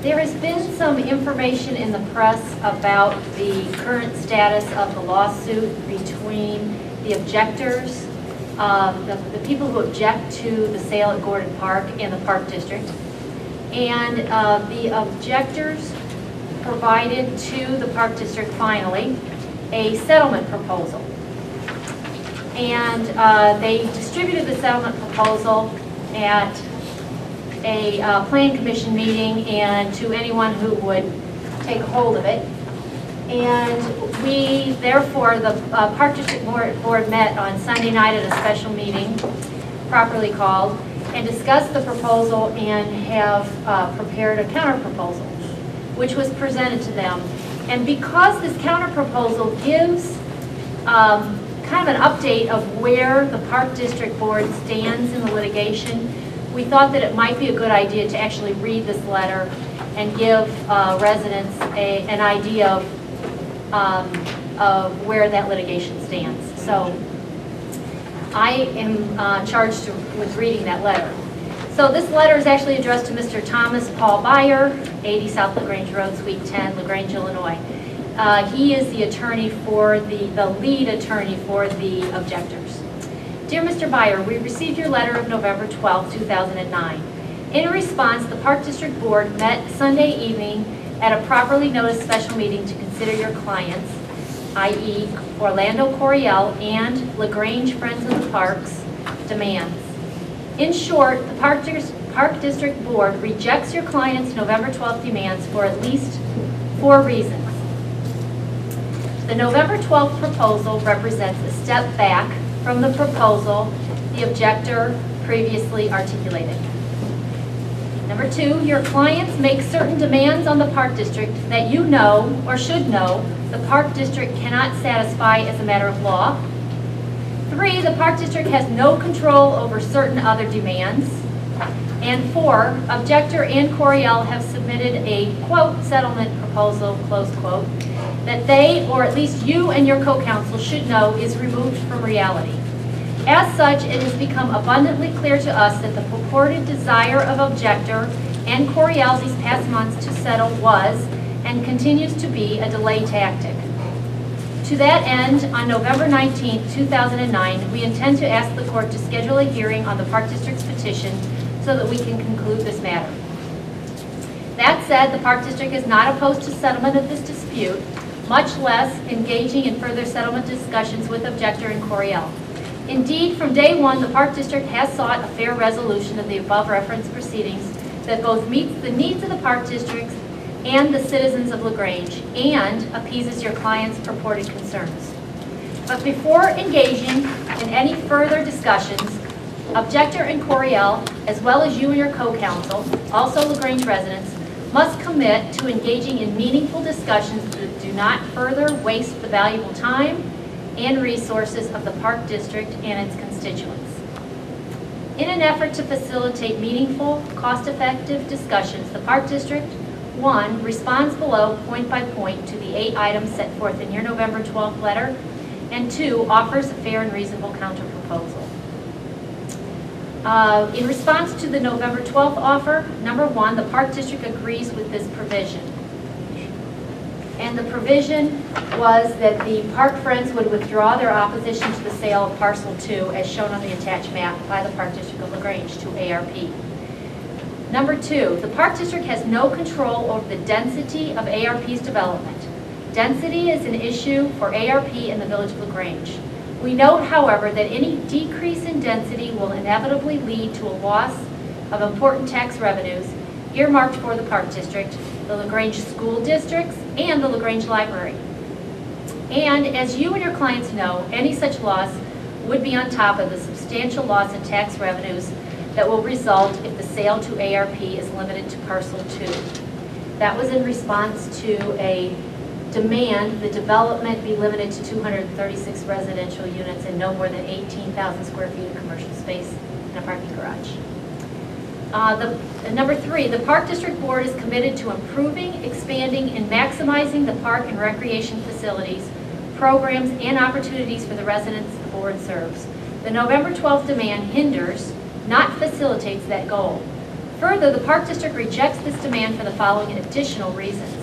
There has been some information in the press about the current status of the lawsuit between the objectors, the people who object to the sale at Gordon Park and the Park District. And the objectors provided to the Park District finally a settlement proposal. And they distributed the settlement proposal at a Plan Commission meeting and to anyone who would take hold of it. And we, therefore, the Park District Board met on Sunday night at a special meeting, properly called, and discussed the proposal and have prepared a counter proposal, which was presented to them. And because this counter proposal gives kind of an update of where the Park District Board stands in the litigation, we thought that it might be a good idea to actually read this letter and give residents an idea of where that litigation stands. So I am charged with reading that letter. So this letter is actually addressed to Mr. Thomas Paul Byer, 80 South LaGrange Road, Suite 10, LaGrange, Illinois. He is the attorney for the lead attorney for the objectors. Dear Mr. Byer, we received your letter of November 12, 2009. In response, the Park District Board met Sunday evening at a properly noticed special meeting to consider your clients, i.e. Orlando Coryell and LaGrange Friends of the Park's demands. In short, the Park District Board rejects your client's November 12th demands for at least 4 reasons. The November 12th proposal represents a step back from the proposal the objector previously articulated. Number 2, your clients make certain demands on the Park District that you know or should know the Park District cannot satisfy as a matter of law. 3, the Park District has no control over certain other demands. And 4, objector and Coryell have submitted a, quote, settlement proposal, close quote, that they, or at least you and your co-counsel, should know is removed from reality. As such, it has become abundantly clear to us that the purported desire of objector and Coryell these past months to settle was and continues to be a delay tactic. To that end, on November 19, 2009, we intend to ask the court to schedule a hearing on the Park District's petition so that we can conclude this matter. That said, the Park District is not opposed to settlement of this dispute, much less engaging in further settlement discussions with objector and Coryell. Indeed, from day one, the Park District has sought a fair resolution of the above referenced proceedings that both meets the needs of the Park District and the citizens of LaGrange and appeases your client's purported concerns. But before engaging in any further discussions, objector and Coryell, as well as you and your co-counsel, also LaGrange residents, must commit to engaging in meaningful discussions that do not further waste the valuable time and resources of the Park District and its constituents. In an effort to facilitate meaningful, cost-effective discussions, the Park District, 1, responds below point by point to the 8 items set forth in your November 12th letter, and 2, offers a fair and reasonable counterproposal. In response to the November 12th offer, number 1, the Park District agrees with this provision. And the provision was that the Park Friends would withdraw their opposition to the sale of Parcel 2 as shown on the attached map by the Park District of LaGrange to ARP. Number 2, the Park District has no control over the density of ARP's development. Density is an issue for ARP in the village of LaGrange. We note, however, that any decrease in density will inevitably lead to a loss of important tax revenues earmarked for the Park District, the LaGrange school districts, and the LaGrange Library. And as you and your clients know, any such loss would be on top of the substantial loss in tax revenues that will result if the sale to ARP is limited to Parcel 2. That was in response to a demand the development be limited to 236 residential units and no more than 18,000 square feet of commercial space and a parking garage. Number 3, the Park District Board is committed to improving, expanding, and maximizing the park and recreation facilities, programs, and opportunities for the residents the board serves. The November 12th demand hinders, not facilitates that goal. Further, the Park District rejects this demand for the following additional reasons.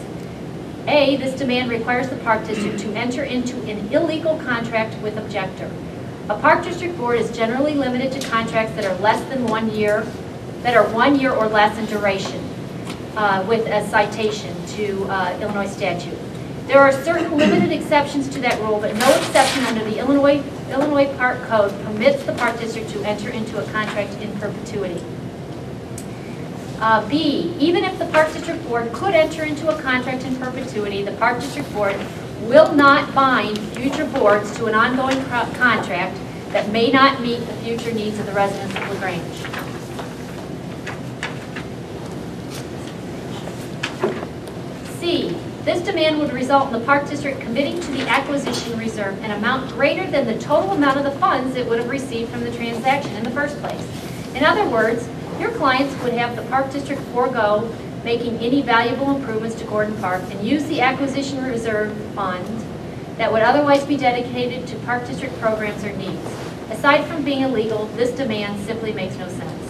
A, this demand requires the Park District to enter into an illegal contract with objector. A Park District board is generally limited to contracts that are less than 1 year, that are 1 year or less in duration, with a citation to Illinois statute. There are certain limited exceptions to that rule, but no exception under the Illinois Park Code permits the Park District to enter into a contract in perpetuity. B, even if the Park District Board could enter into a contract in perpetuity, the Park District Board will not bind future boards to an ongoing contract that may not meet the future needs of the residents of LaGrange. C, this demand would result in the Park District committing to the acquisition reserve an amount greater than the total amount of the funds it would have received from the transaction in the first place. In other words, your clients would have the Park District forego making any valuable improvements to Gordon Park and use the acquisition reserve fund that would otherwise be dedicated to Park District programs or needs. Aside from being illegal, this demand simply makes no sense.